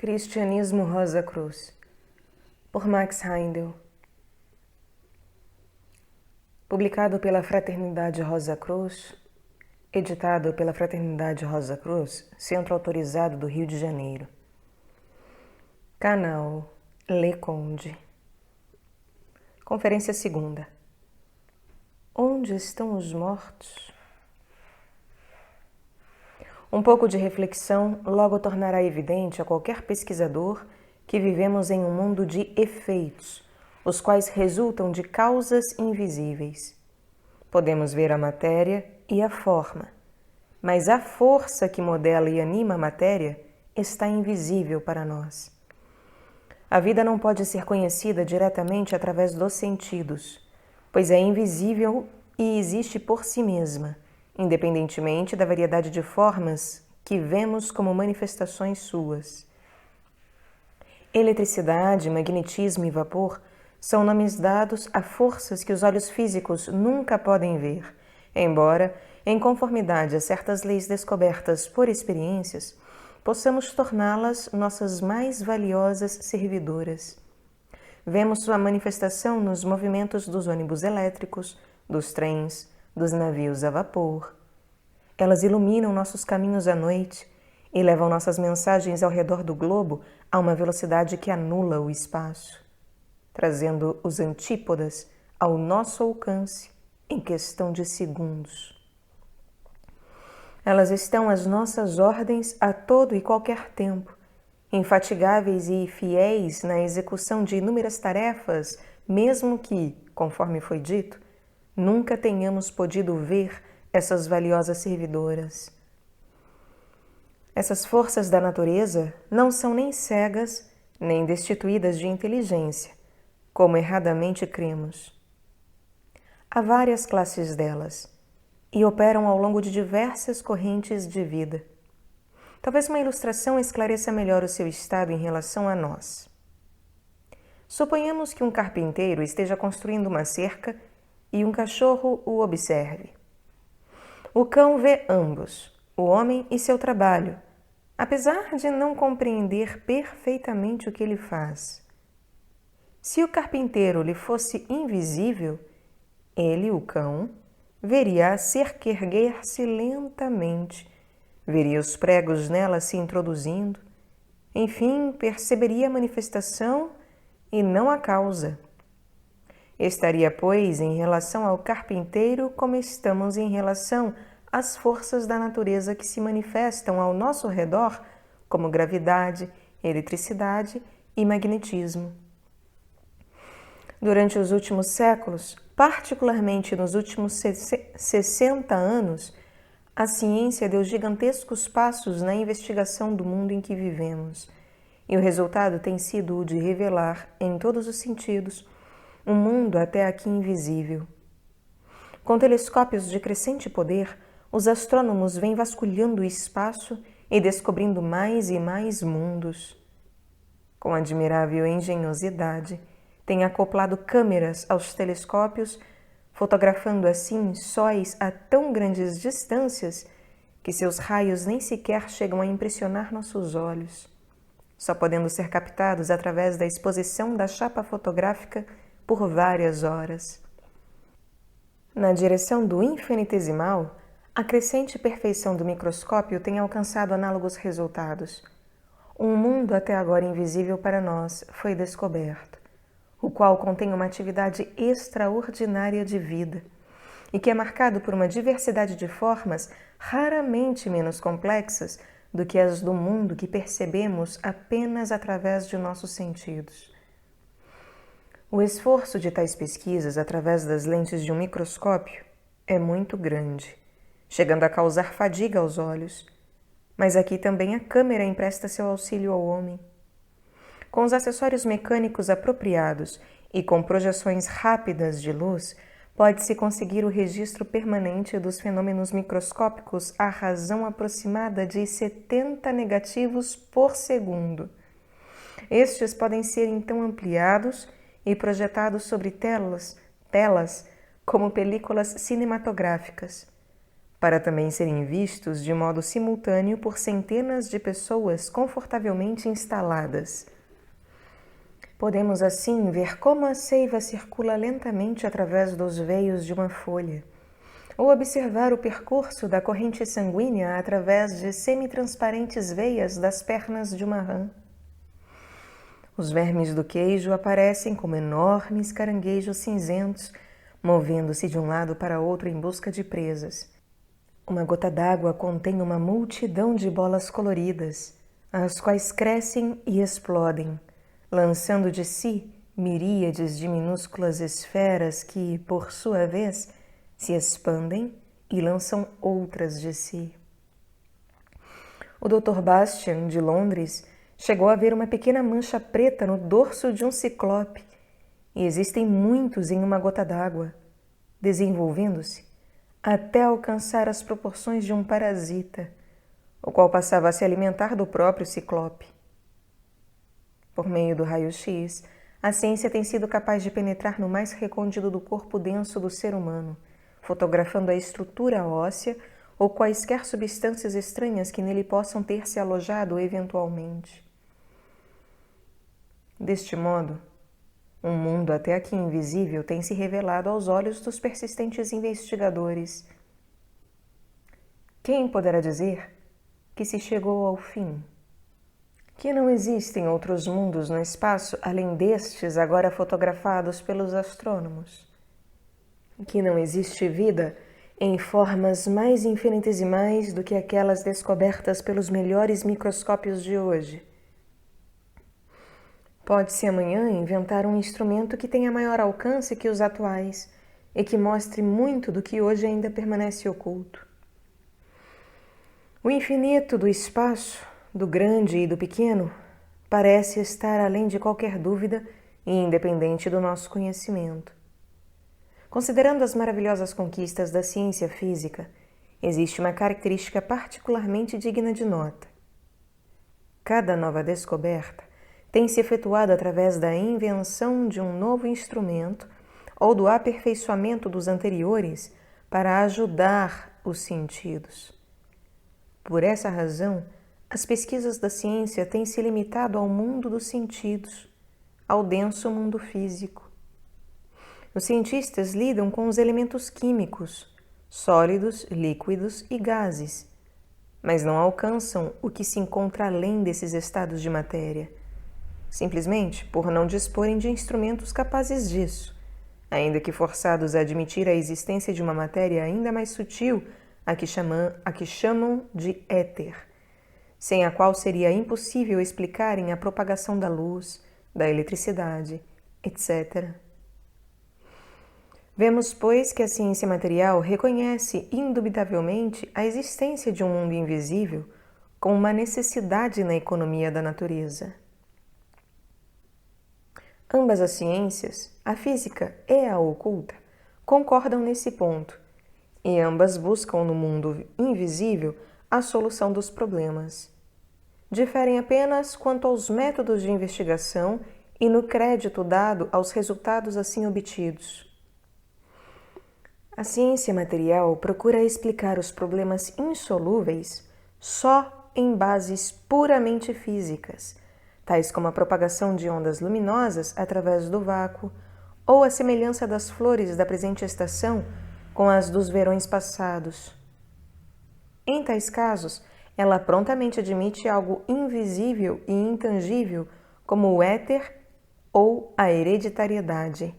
Cristianismo Rosa Cruz, por Max Heindel. Publicado pela Fraternidade Rosa Cruz, editado pela Fraternidade Rosa Cruz, Centro Autorizado do Rio de Janeiro. Canal Leconde. Conferência segunda. Onde estão os mortos? Um pouco de reflexão logo tornará evidente a qualquer pesquisador que vivemos em um mundo de efeitos, os quais resultam de causas invisíveis. Podemos ver a matéria e a forma, mas a força que modela e anima a matéria está invisível para nós. A vida não pode ser conhecida diretamente através dos sentidos, pois é invisível e existe por si mesma, independentemente da variedade de formas que vemos como manifestações suas. Eletricidade, magnetismo e vapor são nomes dados a forças que os olhos físicos nunca podem ver, embora, em conformidade a certas leis descobertas por experiências, possamos torná-las nossas mais valiosas servidoras. Vemos sua manifestação nos movimentos dos ônibus elétricos, dos trens, dos navios a vapor. Elas iluminam nossos caminhos à noite e levam nossas mensagens ao redor do globo a uma velocidade que anula o espaço, trazendo os antípodas ao nosso alcance em questão de segundos. Elas estão às nossas ordens a todo e qualquer tempo, infatigáveis e fiéis na execução de inúmeras tarefas, mesmo que, conforme foi dito, nunca tenhamos podido ver essas valiosas servidoras. Essas forças da natureza não são nem cegas, nem destituídas de inteligência, como erradamente cremos. Há várias classes delas, e operam ao longo de diversas correntes de vida. Talvez uma ilustração esclareça melhor o seu estado em relação a nós. Suponhamos que um carpinteiro esteja construindo uma cerca e um cachorro o observe. O cão vê ambos, o homem e seu trabalho, apesar de não compreender perfeitamente o que ele faz. Se o carpinteiro lhe fosse invisível, ele, o cão, veria a cerca erguer-se lentamente, veria os pregos nela se introduzindo, enfim, perceberia a manifestação e não a causa. Estaria, pois, em relação ao carpinteiro como estamos em relação às forças da natureza que se manifestam ao nosso redor, como gravidade, eletricidade e magnetismo. Durante os últimos séculos, particularmente nos últimos 60 anos, a ciência deu gigantescos passos na investigação do mundo em que vivemos, e o resultado tem sido o de revelar, em todos os sentidos, um mundo até aqui invisível. Com telescópios de crescente poder, os astrônomos vêm vasculhando o espaço e descobrindo mais e mais mundos. Com admirável engenhosidade, têm acoplado câmeras aos telescópios, fotografando assim sóis a tão grandes distâncias que seus raios nem sequer chegam a impressionar nossos olhos, só podendo ser captados através da exposição da chapa fotográfica por várias horas. Na direção do infinitesimal, a crescente perfeição do microscópio tem alcançado análogos resultados. Um mundo até agora invisível para nós foi descoberto, o qual contém uma atividade extraordinária de vida e que é marcado por uma diversidade de formas raramente menos complexas do que as do mundo que percebemos apenas através de nossos sentidos. O esforço de tais pesquisas através das lentes de um microscópio é muito grande, chegando a causar fadiga aos olhos, mas aqui também a câmera empresta seu auxílio ao homem. Com os acessórios mecânicos apropriados e com projeções rápidas de luz, pode-se conseguir o registro permanente dos fenômenos microscópicos à razão aproximada de 70 negativos por segundo. Estes podem ser então ampliados e projetados sobre telas como películas cinematográficas, para também serem vistos de modo simultâneo por centenas de pessoas confortavelmente instaladas. Podemos assim ver como a seiva circula lentamente através dos veios de uma folha, ou observar o percurso da corrente sanguínea através de semitransparentes veias das pernas de uma rã. Os vermes do queijo aparecem como enormes caranguejos cinzentos, movendo-se de um lado para outro em busca de presas. Uma gota d'água contém uma multidão de bolas coloridas, as quais crescem e explodem, lançando de si miríades de minúsculas esferas que, por sua vez, se expandem e lançam outras de si. O Dr. Bastian, de Londres, chegou a ver uma pequena mancha preta no dorso de um ciclope, e existem muitos em uma gota d'água, desenvolvendo-se até alcançar as proporções de um parasita, o qual passava a se alimentar do próprio ciclope. Por meio do raio-x, a ciência tem sido capaz de penetrar no mais recôndito do corpo denso do ser humano, fotografando a estrutura óssea ou quaisquer substâncias estranhas que nele possam ter se alojado eventualmente. Deste modo, um mundo até aqui invisível tem se revelado aos olhos dos persistentes investigadores. Quem poderá dizer que se chegou ao fim? Que não existem outros mundos no espaço além destes agora fotografados pelos astrônomos? Que não existe vida em formas mais infinitesimais do que aquelas descobertas pelos melhores microscópios de hoje? Pode-se amanhã inventar um instrumento que tenha maior alcance que os atuais e que mostre muito do que hoje ainda permanece oculto. O infinito do espaço, do grande e do pequeno, parece estar além de qualquer dúvida e independente do nosso conhecimento. Considerando as maravilhosas conquistas da ciência física, existe uma característica particularmente digna de nota. Cada nova descoberta tem se efetuado através da invenção de um novo instrumento ou do aperfeiçoamento dos anteriores para ajudar os sentidos. Por essa razão, as pesquisas da ciência têm se limitado ao mundo dos sentidos, ao denso mundo físico. Os cientistas lidam com os elementos químicos, sólidos, líquidos e gases, mas não alcançam o que se encontra além desses estados de matéria, simplesmente por não disporem de instrumentos capazes disso, ainda que forçados a admitir a existência de uma matéria ainda mais sutil, a que chamam de éter, sem a qual seria impossível explicarem a propagação da luz, da eletricidade, etc. Vemos, pois, que a ciência material reconhece indubitavelmente a existência de um mundo invisível como uma necessidade na economia da natureza. Ambas as ciências, a física e a oculta, concordam nesse ponto, e ambas buscam no mundo invisível a solução dos problemas. Diferem apenas quanto aos métodos de investigação e no crédito dado aos resultados assim obtidos. A ciência material procura explicar os problemas insolúveis só em bases puramente físicas, tais como a propagação de ondas luminosas através do vácuo ou a semelhança das flores da presente estação com as dos verões passados. Em tais casos, ela prontamente admite algo invisível e intangível como o éter ou a hereditariedade,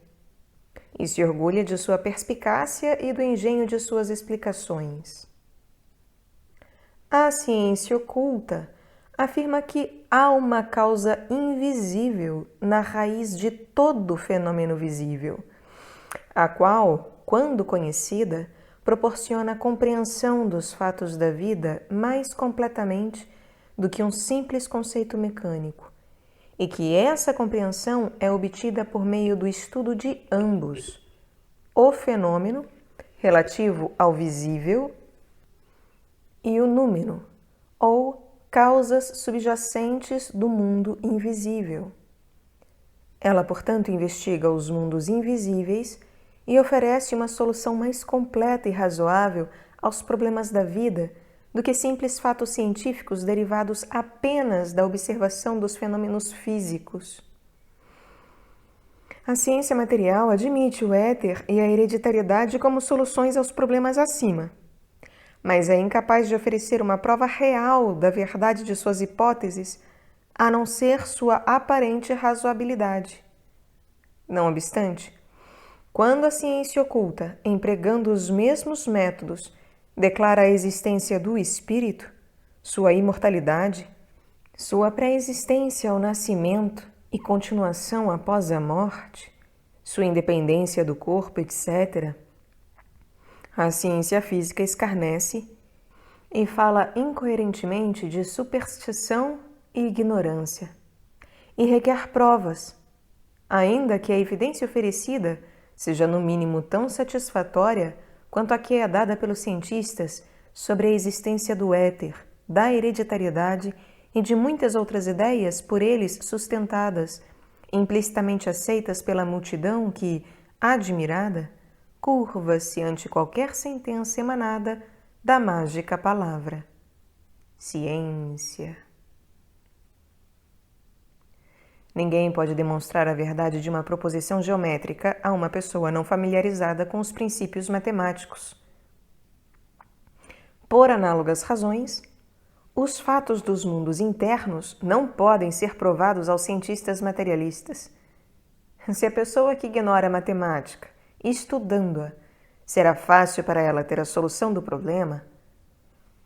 e se orgulha de sua perspicácia e do engenho de suas explicações. A ciência oculta afirma que há uma causa invisível na raiz de todo fenômeno visível, a qual, quando conhecida, proporciona a compreensão dos fatos da vida mais completamente do que um simples conceito mecânico, e que essa compreensão é obtida por meio do estudo de ambos, o fenômeno relativo ao visível e o númeno, ou causas subjacentes do mundo invisível. Ela, portanto, investiga os mundos invisíveis e oferece uma solução mais completa e razoável aos problemas da vida do que simples fatos científicos derivados apenas da observação dos fenômenos físicos. A ciência material admite o éter e a hereditariedade como soluções aos problemas acima, mas é incapaz de oferecer uma prova real da verdade de suas hipóteses, a não ser sua aparente razoabilidade. Não obstante, quando a ciência oculta, empregando os mesmos métodos, declara a existência do espírito, sua imortalidade, sua pré-existência ao nascimento e continuação após a morte, sua independência do corpo, etc., a ciência física escarnece e fala incoerentemente de superstição e ignorância, e requer provas, ainda que a evidência oferecida seja no mínimo tão satisfatória quanto a que é dada pelos cientistas sobre a existência do éter, da hereditariedade e de muitas outras ideias por eles sustentadas, implicitamente aceitas pela multidão que, admirada, curva-se ante qualquer sentença emanada da mágica palavra: ciência. Ninguém pode demonstrar a verdade de uma proposição geométrica a uma pessoa não familiarizada com os princípios matemáticos. Por análogas razões, os fatos dos mundos internos não podem ser provados aos cientistas materialistas. Se a pessoa que ignora a matemática, estudando-a, será fácil para ela ter a solução do problema,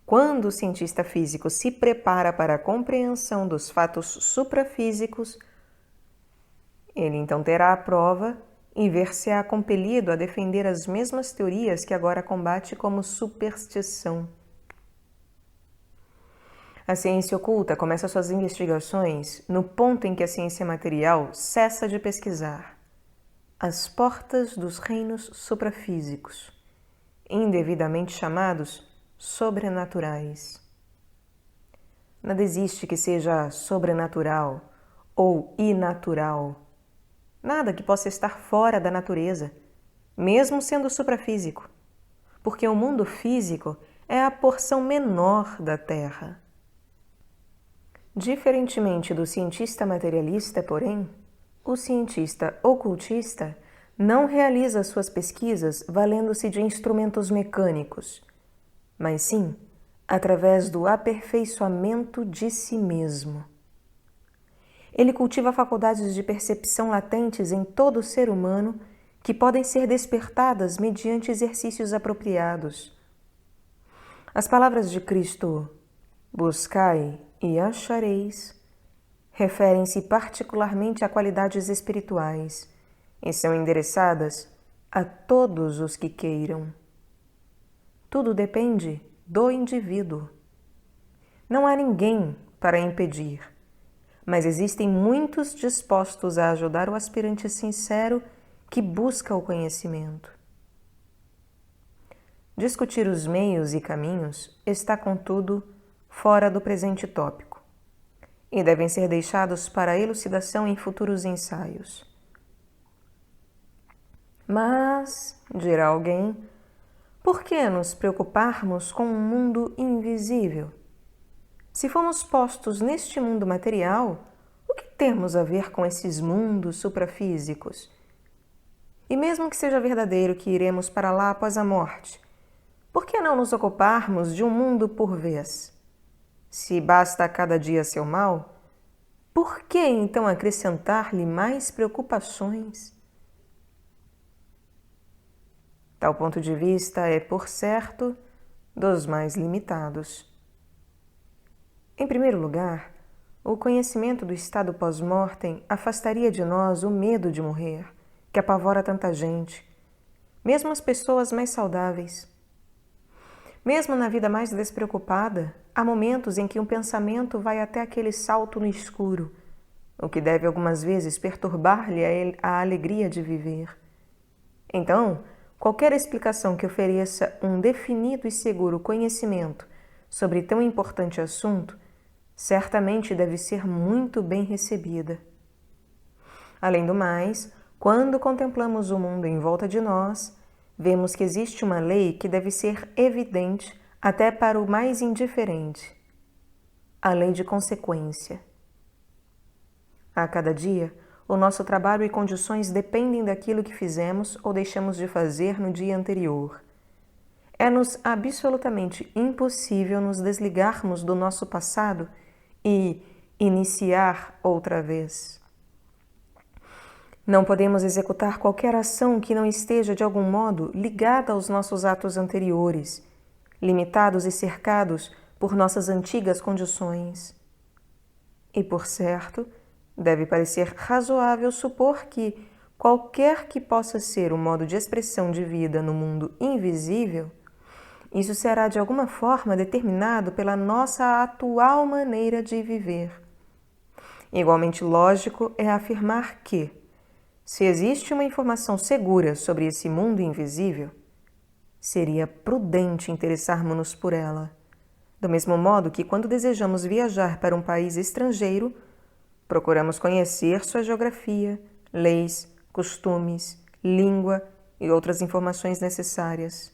quando o cientista físico se prepara para a compreensão dos fatos suprafísicos, ele então terá a prova e ver-se-á compelido a defender as mesmas teorias que agora combate como superstição. A ciência oculta começa suas investigações no ponto em que a ciência material cessa de pesquisar, às portas dos reinos suprafísicos, indevidamente chamados sobrenaturais. Nada existe que seja sobrenatural ou inatural. Nada que possa estar fora da natureza, mesmo sendo suprafísico, porque o mundo físico é a porção menor da Terra. Diferentemente do cientista materialista, porém, o cientista ocultista não realiza suas pesquisas valendo-se de instrumentos mecânicos, mas sim através do aperfeiçoamento de si mesmo. Ele cultiva faculdades de percepção latentes em todo ser humano que podem ser despertadas mediante exercícios apropriados. As palavras de Cristo, buscai e achareis, referem-se particularmente a qualidades espirituais e são endereçadas a todos os que queiram. Tudo depende do indivíduo. Não há ninguém para impedir, mas existem muitos dispostos a ajudar o aspirante sincero que busca o conhecimento. Discutir os meios e caminhos está, contudo, fora do presente tópico, e devem ser deixados para elucidação em futuros ensaios. Mas, dirá alguém, por que nos preocuparmos com um mundo invisível? Se fomos postos neste mundo material, o que temos a ver com esses mundos suprafísicos? E mesmo que seja verdadeiro que iremos para lá após a morte, por que não nos ocuparmos de um mundo por vez? Se basta a cada dia seu mal, por que então acrescentar-lhe mais preocupações? Tal ponto de vista é, por certo, dos mais limitados. Em primeiro lugar, o conhecimento do estado pós-mortem afastaria de nós o medo de morrer, que apavora tanta gente, mesmo as pessoas mais saudáveis. Mesmo na vida mais despreocupada, há momentos em que um pensamento vai até aquele salto no escuro, o que deve algumas vezes perturbar-lhe a alegria de viver. Então, qualquer explicação que ofereça um definido e seguro conhecimento sobre tão importante assunto, certamente deve ser muito bem recebida. Além do mais, quando contemplamos o mundo em volta de nós, vemos que existe uma lei que deve ser evidente até para o mais indiferente: a lei de consequência. A cada dia, o nosso trabalho e condições dependem daquilo que fizemos ou deixamos de fazer no dia anterior. É-nos absolutamente impossível nos desligarmos do nosso passado e iniciar outra vez. Não podemos executar qualquer ação que não esteja de algum modo ligada aos nossos atos anteriores, limitados e cercados por nossas antigas condições. E, por certo, deve parecer razoável supor que qualquer que possa ser o modo de expressão de vida no mundo invisível, isso será de alguma forma determinado pela nossa atual maneira de viver. Igualmente lógico é afirmar que, se existe uma informação segura sobre esse mundo invisível, seria prudente interessarmos-nos por ela, do mesmo modo que, quando desejamos viajar para um país estrangeiro, procuramos conhecer sua geografia, leis, costumes, língua e outras informações necessárias.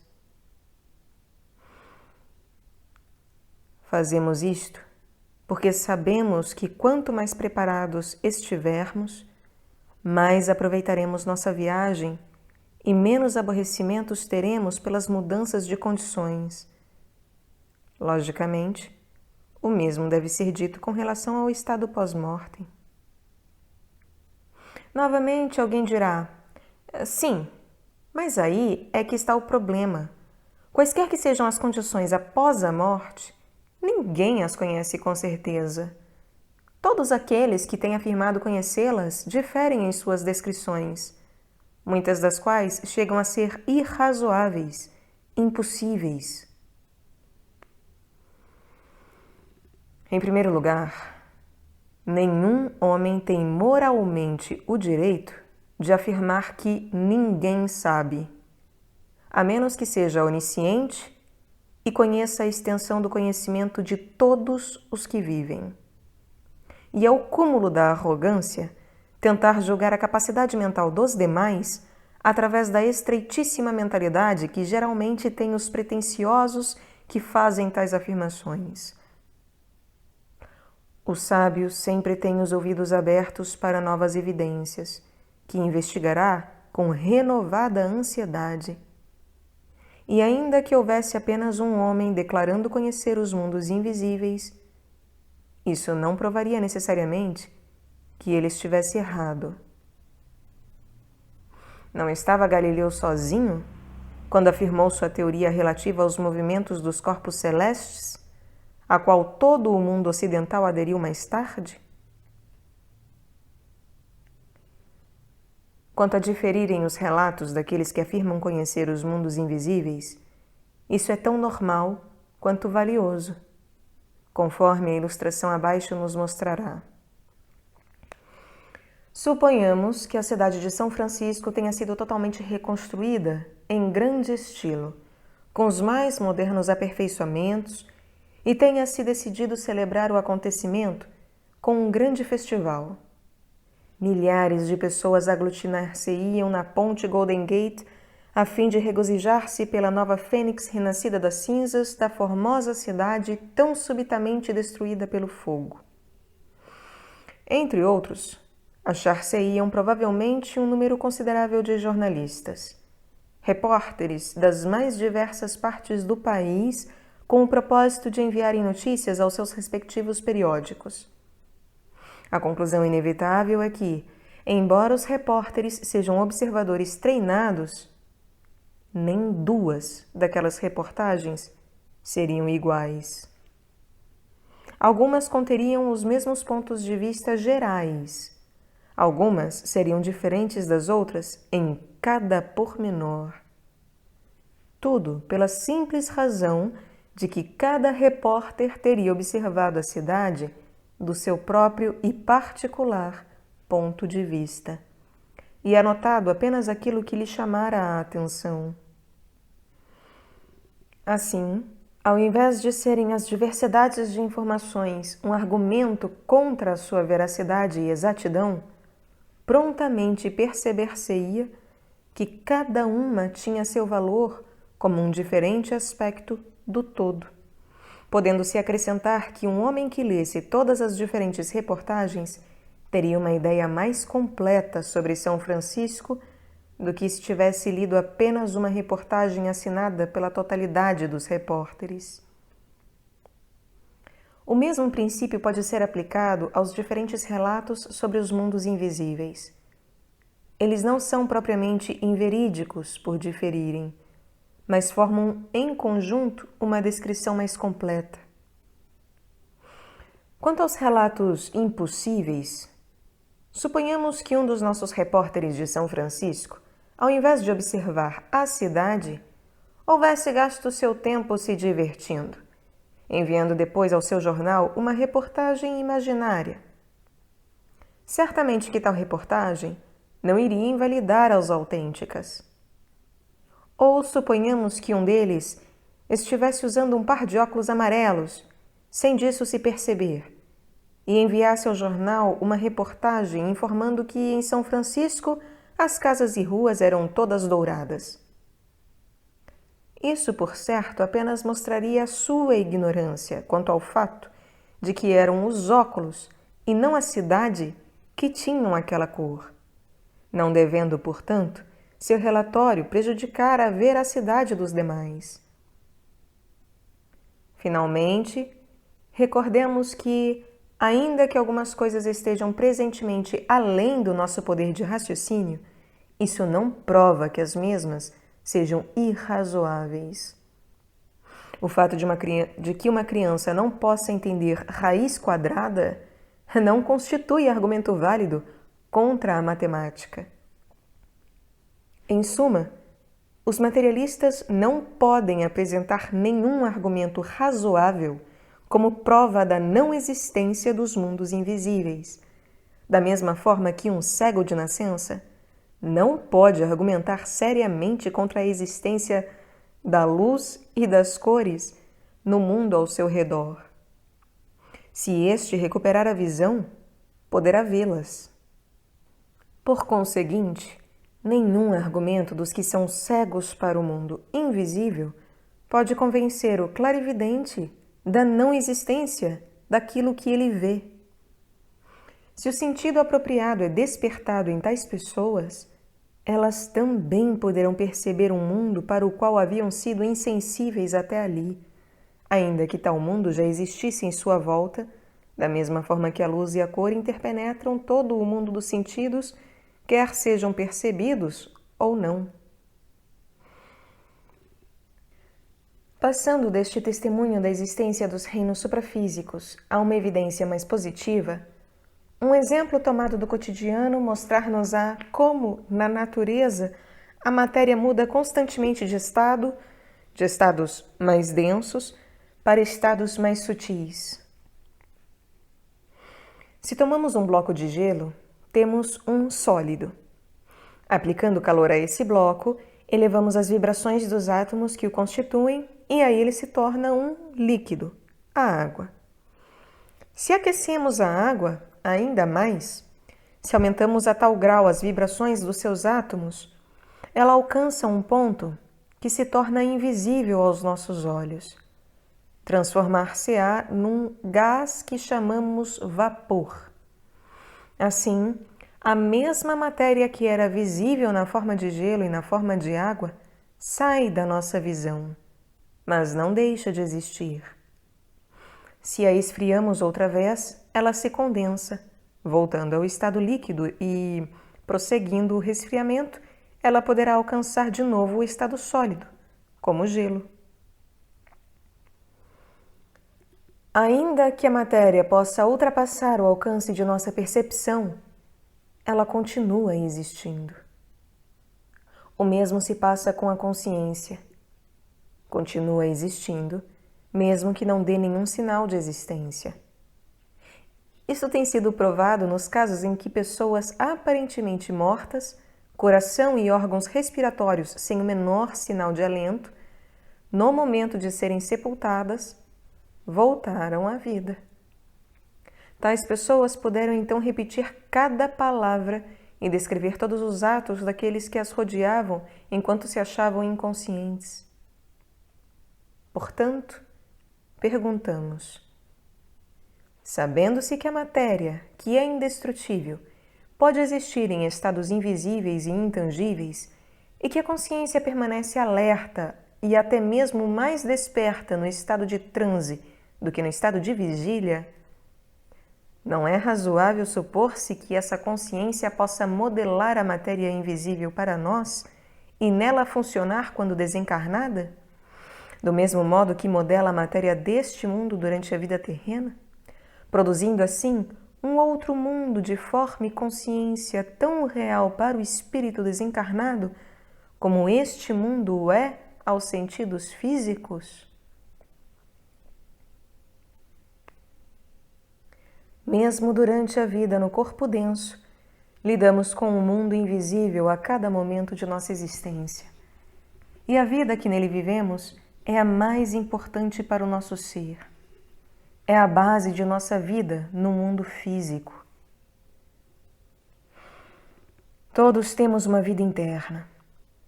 Fazemos isto porque sabemos que quanto mais preparados estivermos, mais aproveitaremos nossa viagem e menos aborrecimentos teremos pelas mudanças de condições. Logicamente, o mesmo deve ser dito com relação ao estado pós-mortem. Novamente alguém dirá: sim, mas aí é que está o problema. Quaisquer que sejam as condições após a morte, ninguém as conhece com certeza. Todos aqueles que têm afirmado conhecê-las diferem em suas descrições, muitas das quais chegam a ser irrazoáveis, impossíveis. Em primeiro lugar, nenhum homem tem moralmente o direito de afirmar que ninguém sabe, a menos que seja onisciente e conheça a extensão do conhecimento de todos os que vivem. E é o cúmulo da arrogância tentar julgar a capacidade mental dos demais através da estreitíssima mentalidade que geralmente tem os pretensiosos que fazem tais afirmações. O sábio sempre tem os ouvidos abertos para novas evidências, que investigará com renovada ansiedade. E ainda que houvesse apenas um homem declarando conhecer os mundos invisíveis, isso não provaria necessariamente que ele estivesse errado. Não estava Galileu sozinho quando afirmou sua teoria relativa aos movimentos dos corpos celestes, a qual todo o mundo ocidental aderiu mais tarde? Quanto a diferirem os relatos daqueles que afirmam conhecer os mundos invisíveis, isso é tão normal quanto valioso, conforme a ilustração abaixo nos mostrará. Suponhamos que a cidade de São Francisco tenha sido totalmente reconstruída em grande estilo, com os mais modernos aperfeiçoamentos, e tenha se decidido celebrar o acontecimento com um grande festival. Milhares de pessoas aglutinar-se-iam na ponte Golden Gate a fim de regozijar-se pela nova fênix renascida das cinzas da formosa cidade tão subitamente destruída pelo fogo. Entre outros, achar-se-iam provavelmente um número considerável de jornalistas, repórteres das mais diversas partes do país, com o propósito de enviarem notícias aos seus respectivos periódicos. A conclusão inevitável é que, embora os repórteres sejam observadores treinados, nem duas daquelas reportagens seriam iguais. Algumas conteriam os mesmos pontos de vista gerais. Algumas seriam diferentes das outras em cada pormenor. Tudo pela simples razão de que cada repórter teria observado a cidade do seu próprio e particular ponto de vista, e anotado apenas aquilo que lhe chamara a atenção. Assim, ao invés de serem as diversidades de informações um argumento contra a sua veracidade e exatidão, prontamente perceber-se-ia que cada uma tinha seu valor como um diferente aspecto do todo, podendo-se acrescentar que um homem que lesse todas as diferentes reportagens teria uma ideia mais completa sobre São Francisco do que se tivesse lido apenas uma reportagem assinada pela totalidade dos repórteres. O mesmo princípio pode ser aplicado aos diferentes relatos sobre os mundos invisíveis. Eles não são propriamente inverídicos por diferirem, mas formam em conjunto uma descrição mais completa. Quanto aos relatos impossíveis, suponhamos que um dos nossos repórteres de São Francisco, ao invés de observar a cidade, houvesse gasto seu tempo se divertindo, enviando depois ao seu jornal uma reportagem imaginária. Certamente que tal reportagem não iria invalidar as autênticas. Ou suponhamos que um deles estivesse usando um par de óculos amarelos, sem disso se perceber, e enviasse ao jornal uma reportagem informando que em São Francisco as casas e ruas eram todas douradas. Isso, por certo, apenas mostraria a sua ignorância quanto ao fato de que eram os óculos e não a cidade que tinham aquela cor, não devendo, portanto, seu relatório prejudicar a veracidade dos demais. Finalmente, recordemos que, ainda que algumas coisas estejam presentemente além do nosso poder de raciocínio, isso não prova que as mesmas sejam irrazoáveis. O fato de que uma criança não possa entender raiz quadrada não constitui argumento válido contra a matemática. Em suma, os materialistas não podem apresentar nenhum argumento razoável como prova da não existência dos mundos invisíveis, da mesma forma que um cego de nascença não pode argumentar seriamente contra a existência da luz e das cores no mundo ao seu redor. Se este recuperar a visão, poderá vê-las. Por conseguinte, nenhum argumento dos que são cegos para o mundo invisível pode convencer o clarividente da não existência daquilo que ele vê. Se o sentido apropriado é despertado em tais pessoas, elas também poderão perceber um mundo para o qual haviam sido insensíveis até ali, ainda que tal mundo já existisse em sua volta, da mesma forma que a luz e a cor interpenetram todo o mundo dos sentidos, quer sejam percebidos ou não. Passando deste testemunho da existência dos reinos suprafísicos a uma evidência mais positiva, um exemplo tomado do cotidiano mostrar-nos-á como, na natureza, a matéria muda constantemente de estados mais densos para estados mais sutis. Se tomamos um bloco de gelo, temos um sólido. Aplicando calor a esse bloco, elevamos as vibrações dos átomos que o constituem e aí ele se torna um líquido, a água. Se aquecemos a água ainda mais, se aumentamos a tal grau as vibrações dos seus átomos, ela alcança um ponto que se torna invisível aos nossos olhos. Transformar-se-á num gás que chamamos vapor. Assim, a mesma matéria que era visível na forma de gelo e na forma de água sai da nossa visão, mas não deixa de existir. Se a esfriamos outra vez, ela se condensa, voltando ao estado líquido e, prosseguindo o resfriamento, ela poderá alcançar de novo o estado sólido, como gelo. Ainda que a matéria possa ultrapassar o alcance de nossa percepção, ela continua existindo. O mesmo se passa com a consciência. Continua existindo, mesmo que não dê nenhum sinal de existência. Isso tem sido provado nos casos em que pessoas aparentemente mortas, coração e órgãos respiratórios sem o menor sinal de alento, no momento de serem sepultadas, voltaram à vida. Tais pessoas puderam então repetir cada palavra e descrever todos os atos daqueles que as rodeavam enquanto se achavam inconscientes. Portanto, perguntamos: sabendo-se que a matéria, que é indestrutível, pode existir em estados invisíveis e intangíveis, e que a consciência permanece alerta e até mesmo mais desperta no estado de transe do que no estado de vigília, não é razoável supor-se que essa consciência possa modelar a matéria invisível para nós e nela funcionar quando desencarnada? Do mesmo modo que modela a matéria deste mundo durante a vida terrena, produzindo assim um outro mundo de forma e consciência tão real para o espírito desencarnado como este mundo o é aos sentidos físicos? Mesmo durante a vida no corpo denso, lidamos com um mundo invisível a cada momento de nossa existência. E a vida que nele vivemos é a mais importante para o nosso ser. É a base de nossa vida no mundo físico. Todos temos uma vida interna,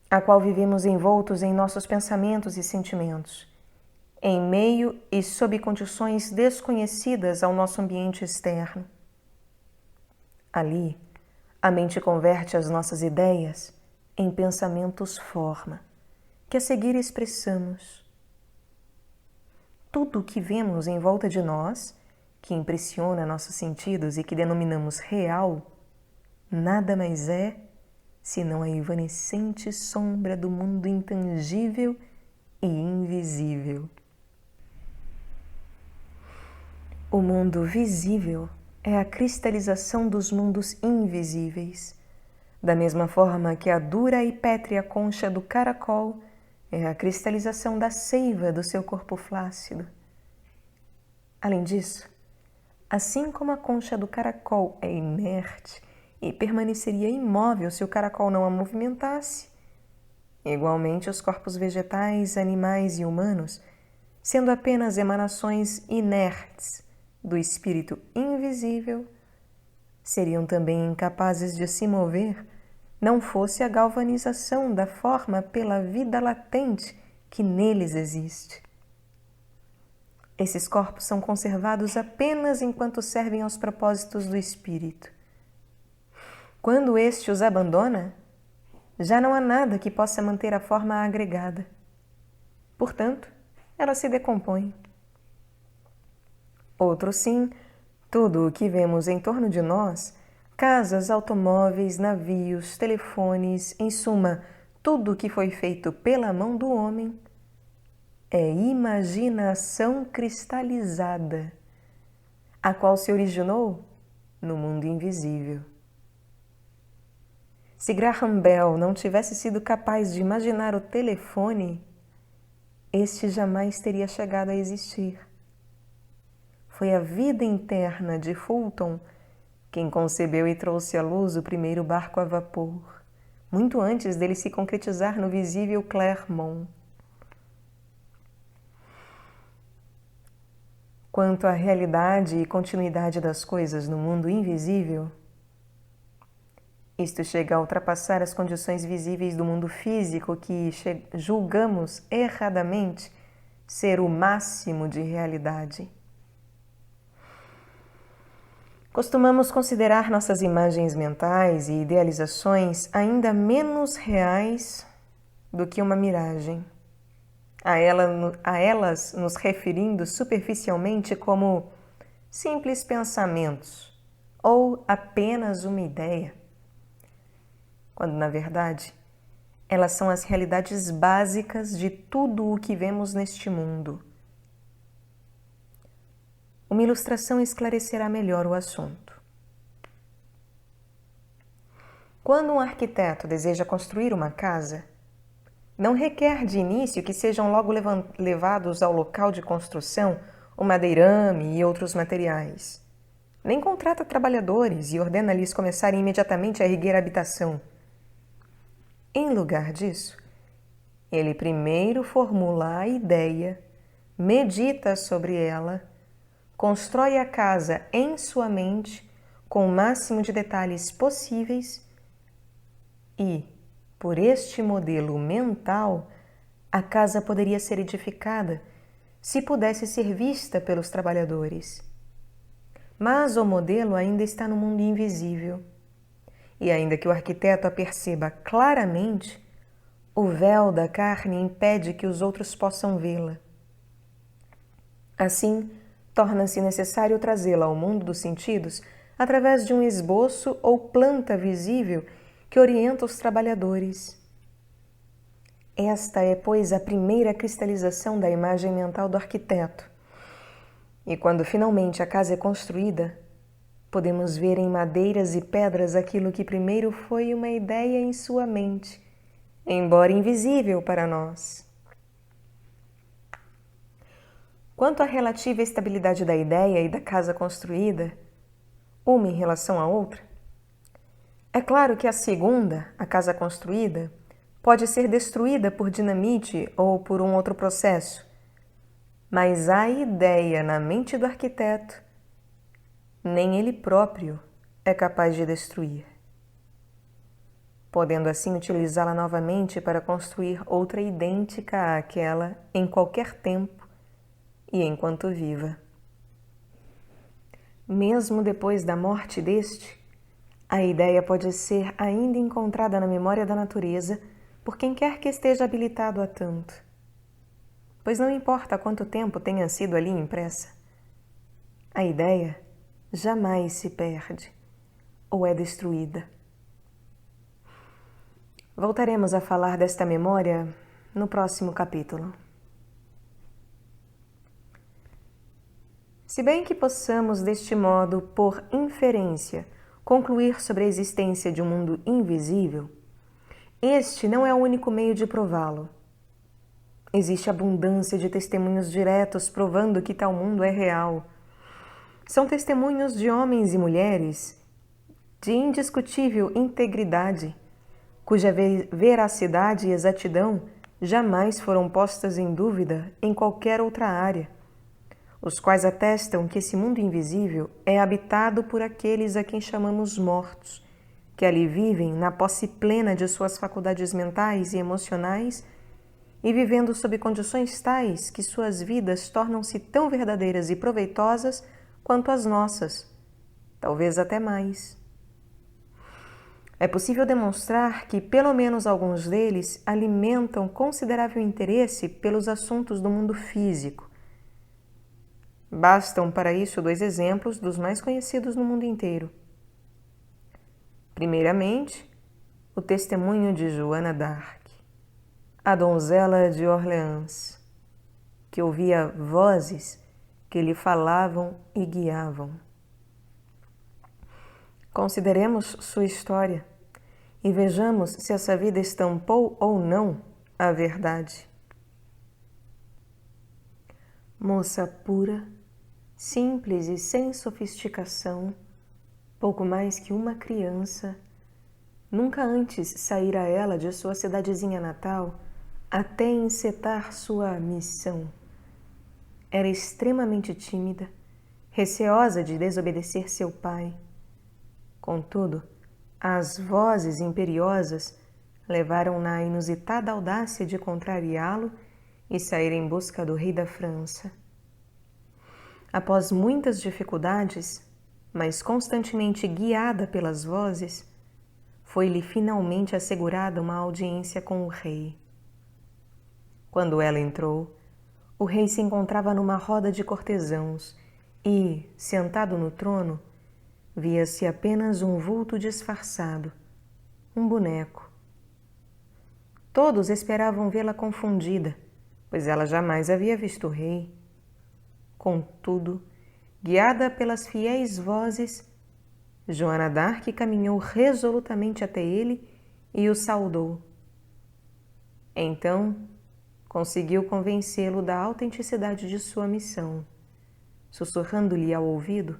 a qual vivemos envoltos em nossos pensamentos e sentimentos, em meio e sob condições desconhecidas ao nosso ambiente externo. Ali, a mente converte as nossas ideias em pensamentos-forma, que a seguir expressamos. Tudo o que vemos em volta de nós, que impressiona nossos sentidos e que denominamos real, nada mais é senão a evanescente sombra do mundo intangível e invisível. O mundo visível é a cristalização dos mundos invisíveis, da mesma forma que a dura e pétrea concha do caracol é a cristalização da seiva do seu corpo flácido. Além disso, assim como a concha do caracol é inerte e permaneceria imóvel se o caracol não a movimentasse, igualmente os corpos vegetais, animais e humanos, sendo apenas emanações inertes do espírito invisível, seriam também incapazes de se mover, não fosse a galvanização da forma pela vida latente que neles existe. Esses corpos são conservados apenas enquanto servem aos propósitos do espírito. Quando este os abandona, já não há nada que possa manter a forma agregada. Portanto, ela se decompõe. Outro sim, tudo o que vemos em torno de nós, casas, automóveis, navios, telefones, em suma, tudo o que foi feito pela mão do homem, é imaginação cristalizada, a qual se originou no mundo invisível. Se Graham Bell não tivesse sido capaz de imaginar o telefone, este jamais teria chegado a existir. Foi a vida interna de Fulton quem concebeu e trouxe à luz o primeiro barco a vapor, muito antes dele se concretizar no visível Clermont. Quanto à realidade e continuidade das coisas no mundo invisível, isto chega a ultrapassar as condições visíveis do mundo físico que julgamos erradamente ser o máximo de realidade. Costumamos considerar nossas imagens mentais e idealizações ainda menos reais do que uma miragem, a elas nos referindo superficialmente como simples pensamentos ou apenas uma ideia, quando, na verdade, elas são as realidades básicas de tudo o que vemos neste mundo. Uma ilustração esclarecerá melhor o assunto. Quando um arquiteto deseja construir uma casa, não requer de início que sejam logo levados ao local de construção o madeirame e outros materiais. Nem contrata trabalhadores e ordena-lhes começarem imediatamente a erguer a habitação. Em lugar disso, ele primeiro formula a ideia, medita sobre ela, constrói a casa em sua mente com o máximo de detalhes possíveis e, por este modelo mental, a casa poderia ser edificada se pudesse ser vista pelos trabalhadores. Mas o modelo ainda está no mundo invisível. E ainda que o arquiteto a perceba claramente, o véu da carne impede que os outros possam vê-la. Assim, torna-se necessário trazê-la ao mundo dos sentidos através de um esboço ou planta visível que orienta os trabalhadores. Esta é, pois, a primeira cristalização da imagem mental do arquiteto. E quando finalmente a casa é construída, podemos ver em madeiras e pedras aquilo que primeiro foi uma ideia em sua mente, embora invisível para nós. Quanto à relativa estabilidade da ideia e da casa construída, uma em relação à outra, é claro que a segunda, a casa construída, pode ser destruída por dinamite ou por um outro processo, mas a ideia na mente do arquiteto, nem ele próprio é capaz de destruir, podendo assim utilizá-la novamente para construir outra idêntica àquela em qualquer tempo e enquanto viva. Mesmo depois da morte deste, a ideia pode ser ainda encontrada na memória da natureza por quem quer que esteja habilitado a tanto, pois não importa quanto tempo tenha sido ali impressa, a ideia jamais se perde ou é destruída. Voltaremos a falar desta memória no próximo capítulo. Se bem que possamos, deste modo, por inferência, concluir sobre a existência de um mundo invisível, este não é o único meio de prová-lo. Existe abundância de testemunhos diretos provando que tal mundo é real. São testemunhos de homens e mulheres de indiscutível integridade, cuja veracidade e exatidão jamais foram postas em dúvida em qualquer outra área, os quais atestam que esse mundo invisível é habitado por aqueles a quem chamamos mortos, que ali vivem na posse plena de suas faculdades mentais e emocionais e vivendo sob condições tais que suas vidas tornam-se tão verdadeiras e proveitosas quanto as nossas, talvez até mais. É possível demonstrar que pelo menos alguns deles alimentam considerável interesse pelos assuntos do mundo físico. Bastam para isso 2 exemplos dos mais conhecidos no mundo inteiro. Primeiramente, o testemunho de Joana d'Arc, a donzela de Orleans, que ouvia vozes que lhe falavam e guiavam. Consideremos sua história e vejamos se essa vida estampou ou não a verdade. Moça pura, simples e sem sofisticação, pouco mais que uma criança, nunca antes saíra ela de sua cidadezinha natal até encetar sua missão. Era extremamente tímida, receosa de desobedecer seu pai. Contudo, as vozes imperiosas levaram-na à inusitada audácia de contrariá-lo e sair em busca do rei da França. Após muitas dificuldades, mas constantemente guiada pelas vozes, foi-lhe finalmente assegurada uma audiência com o rei. Quando ela entrou, o rei se encontrava numa roda de cortesãos e, sentado no trono, via-se apenas um vulto disfarçado, um boneco. Todos esperavam vê-la confundida, pois ela jamais havia visto o rei. Contudo, guiada pelas fiéis vozes, Joana d'Arc caminhou resolutamente até ele e o saudou. Então, conseguiu convencê-lo da autenticidade de sua missão, sussurrando-lhe ao ouvido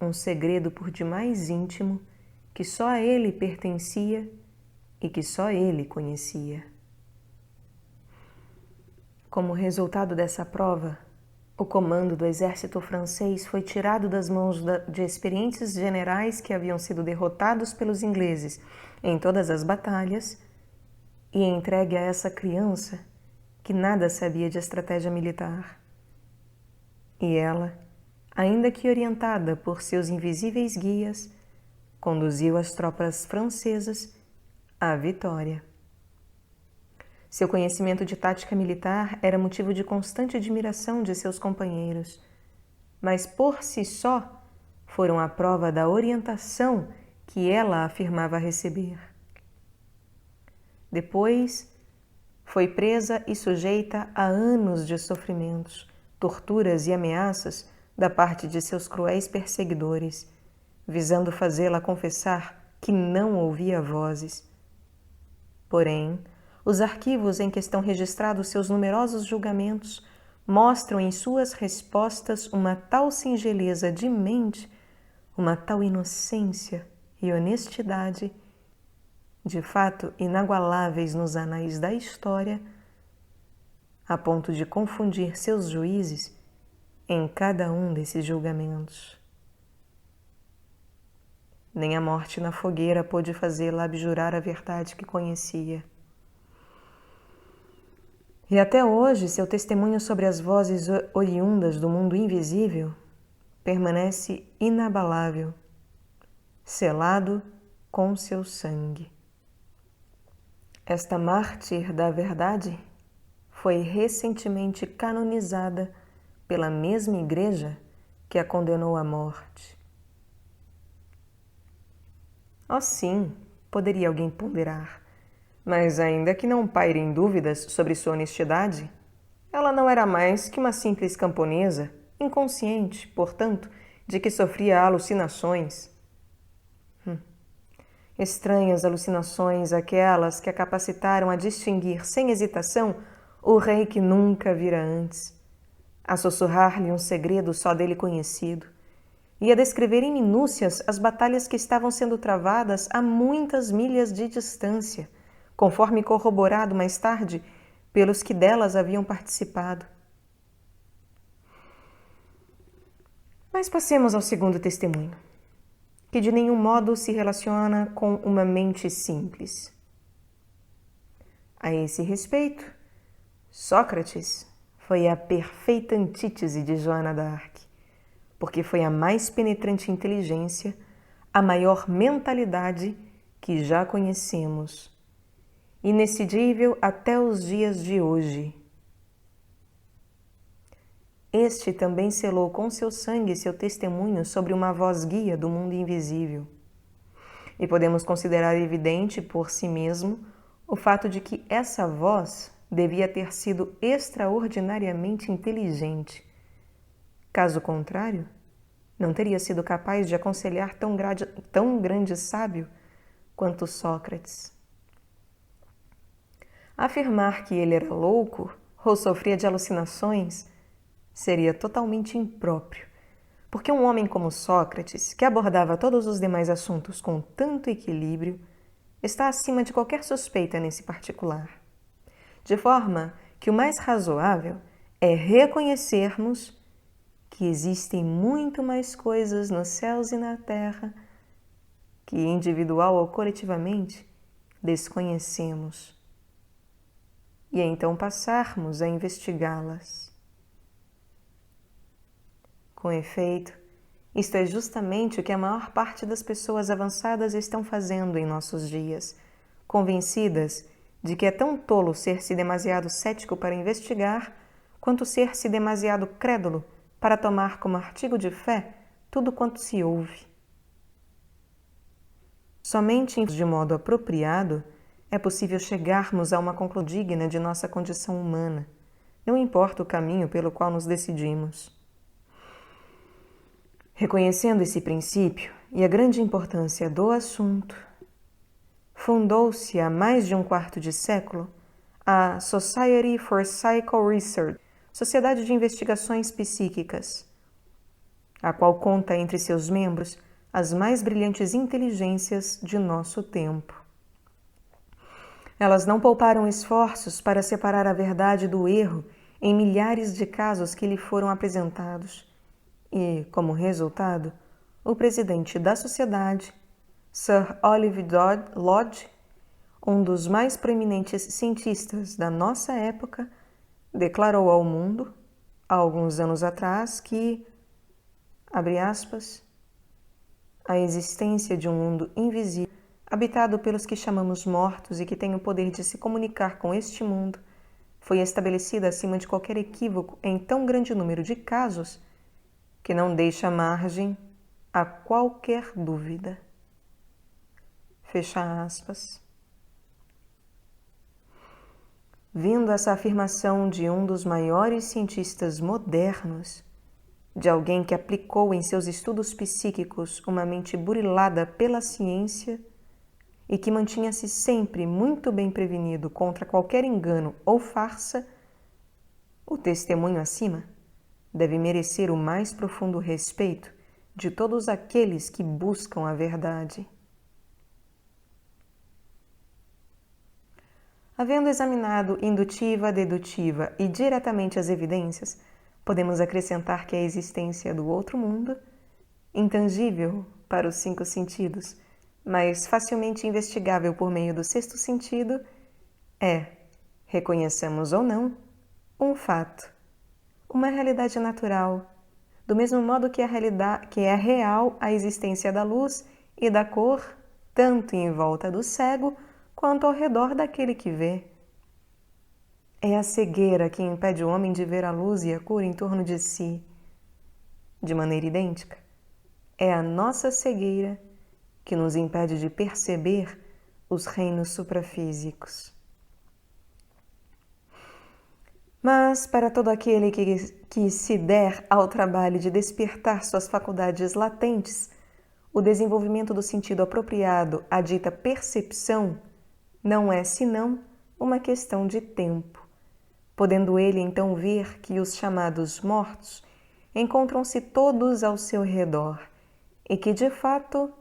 um segredo por demais íntimo que só a ele pertencia e que só ele conhecia. Como resultado dessa prova, O comando do exército francês foi tirado das mãos de experientes generais que haviam sido derrotados pelos ingleses em todas as batalhas e entregue a essa criança que nada sabia de estratégia militar. E ela, ainda que orientada por seus invisíveis guias, conduziu as tropas francesas à vitória. Seu conhecimento de tática militar era motivo de constante admiração de seus companheiros, mas por si só foram a prova da orientação que ela afirmava receber. Depois, foi presa e sujeita a anos de sofrimentos, torturas e ameaças da parte de seus cruéis perseguidores, visando fazê-la confessar que não ouvia vozes. Porém, os arquivos em que estão registrados seus numerosos julgamentos mostram em suas respostas uma tal singeleza de mente, uma tal inocência e honestidade, de fato inagualáveis nos anais da história, a ponto de confundir seus juízes em cada um desses julgamentos. Nem a morte na fogueira pôde fazê-la abjurar a verdade que conhecia. E até hoje, seu testemunho sobre as vozes oriundas do mundo invisível permanece inabalável, selado com seu sangue. Esta mártir da verdade foi recentemente canonizada pela mesma igreja que a condenou à morte. Oh, sim, poderia alguém ponderar, mas ainda que não pairem dúvidas sobre sua honestidade, ela não era mais que uma simples camponesa, inconsciente, portanto, de que sofria alucinações. Estranhas alucinações, aquelas que a capacitaram a distinguir sem hesitação o rei que nunca vira antes, a sussurrar-lhe um segredo só dele conhecido, e a descrever em minúcias as batalhas que estavam sendo travadas a muitas milhas de distância, conforme corroborado mais tarde pelos que delas haviam participado. Mas passemos ao segundo testemunho, que de nenhum modo se relaciona com uma mente simples. A esse respeito, Sócrates foi a perfeita antítese de Joana d'Arc, porque foi a mais penetrante inteligência, a maior mentalidade que já conhecemos, inexcedível até os dias de hoje. Este também selou com seu sangue seu testemunho sobre uma voz guia do mundo invisível. E podemos considerar evidente por si mesmo o fato de que essa voz devia ter sido extraordinariamente inteligente. Caso contrário, não teria sido capaz de aconselhar tão grande sábio quanto Sócrates. Afirmar que ele era louco ou sofria de alucinações seria totalmente impróprio, porque um homem como Sócrates, que abordava todos os demais assuntos com tanto equilíbrio, está acima de qualquer suspeita nesse particular. De forma que o mais razoável é reconhecermos que existem muito mais coisas nos céus e na terra que, individual ou coletivamente, desconhecemos, e então passarmos a investigá-las. Com efeito, isto é justamente o que a maior parte das pessoas avançadas estão fazendo em nossos dias, convencidas de que é tão tolo ser-se demasiado cético para investigar, quanto ser-se demasiado crédulo para tomar como artigo de fé tudo quanto se ouve. Somente de modo apropriado é possível chegarmos a uma conclusão digna de nossa condição humana, não importa o caminho pelo qual nos decidimos. Reconhecendo esse princípio e a grande importância do assunto, fundou-se há mais de um quarto de século a Society for Psychical Research, Sociedade de Investigações Psíquicas, a qual conta entre seus membros as mais brilhantes inteligências de nosso tempo. Elas não pouparam esforços para separar a verdade do erro em milhares de casos que lhe foram apresentados e, como resultado, o presidente da sociedade, Sir Oliver Lodge, um dos mais proeminentes cientistas da nossa época, declarou ao mundo, há alguns anos atrás, que, abre aspas, a existência de um mundo invisível, habitado pelos que chamamos mortos e que tem o poder de se comunicar com este mundo, foi estabelecida acima de qualquer equívoco em tão grande número de casos que não deixa margem a qualquer dúvida. Fecha aspas. Vindo essa afirmação de um dos maiores cientistas modernos, de alguém que aplicou em seus estudos psíquicos uma mente burilada pela ciência e que mantinha-se sempre muito bem prevenido contra qualquer engano ou farsa, o testemunho acima deve merecer o mais profundo respeito de todos aqueles que buscam a verdade. Havendo examinado indutiva, dedutiva e diretamente as evidências, podemos acrescentar que a existência do outro mundo, intangível para os 5 sentidos, mas facilmente investigável por meio do 6º sentido, é, reconheçamos ou não, um fato, uma realidade natural, do mesmo modo que é real a existência da luz e da cor, tanto em volta do cego quanto ao redor daquele que vê. É a cegueira que impede o homem de ver a luz e a cor em torno de si. De maneira idêntica, é a nossa cegueira que nos impede de perceber os reinos suprafísicos. Mas, para todo aquele que se der ao trabalho de despertar suas faculdades latentes, o desenvolvimento do sentido apropriado à dita percepção não é senão uma questão de tempo, podendo ele então ver que os chamados mortos encontram-se todos ao seu redor e que, de fato,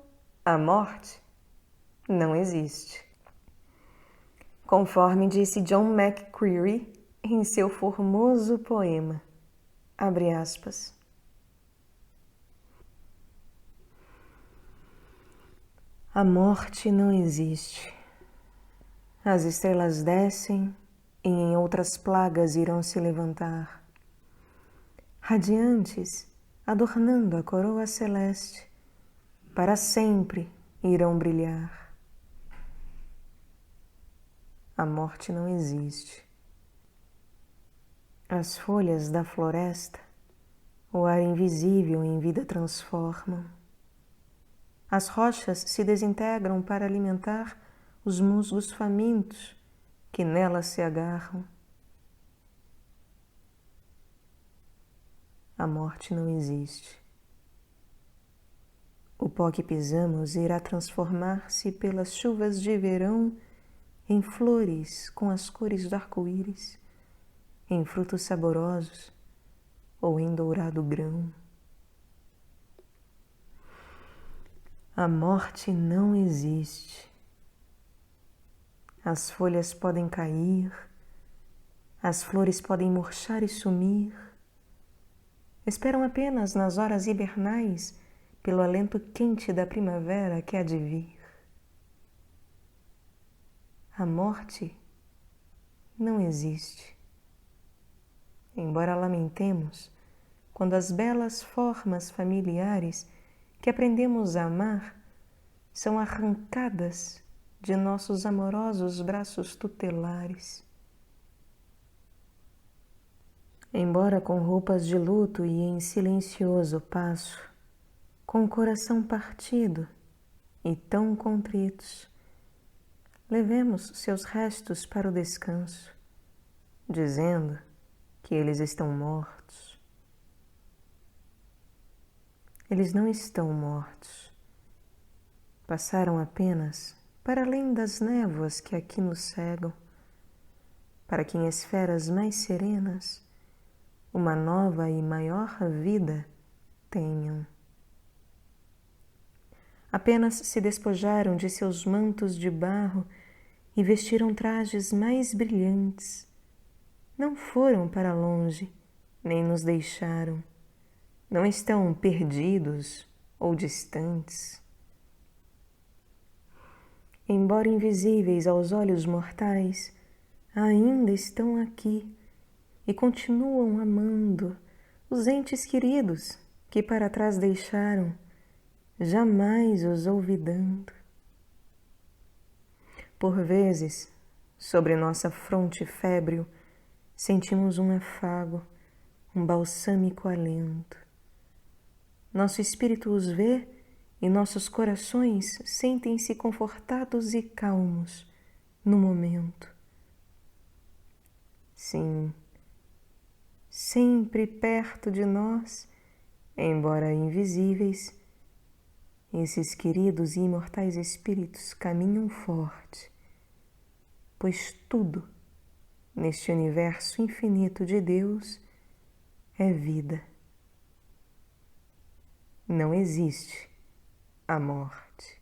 a morte não existe. Conforme disse John McCreary em seu formoso poema, abre aspas, a morte não existe. As estrelas descem e em outras plagas irão se levantar, radiantes, adornando a coroa celeste, para sempre irão brilhar. A morte não existe. As folhas da floresta, o ar invisível em vida transformam. As rochas se desintegram para alimentar os musgos famintos que nelas se agarram. A morte não existe. O pó que pisamos irá transformar-se pelas chuvas de verão em flores com as cores do arco-íris, em frutos saborosos ou em dourado grão. A morte não existe. As folhas podem cair, as flores podem murchar e sumir. Esperam apenas nas horas hibernais pelo alento quente da primavera que há de vir. A morte não existe. Embora lamentemos quando as belas formas familiares que aprendemos a amar são arrancadas de nossos amorosos braços tutelares. Embora com roupas de luto e em silencioso passo, com o coração partido e tão contritos, levemos seus restos para o descanso, dizendo que eles estão mortos. Eles não estão mortos. Passaram apenas para além das névoas que aqui nos cegam, para que em esferas mais serenas uma nova e maior vida tenham. Apenas se despojaram de seus mantos de barro e vestiram trajes mais brilhantes, não foram para longe, nem nos deixaram, não estão perdidos ou distantes. Embora invisíveis aos olhos mortais, ainda estão aqui e continuam amando os entes queridos que para trás deixaram, jamais os olvidando. Por vezes, sobre nossa fronte fébrile, sentimos um afago, um balsâmico alento. Nosso espírito os vê e nossos corações sentem-se confortados e calmos no momento. Sim, sempre perto de nós, embora invisíveis, esses queridos e imortais espíritos caminham forte, pois tudo neste universo infinito de Deus é vida. Não existe a morte.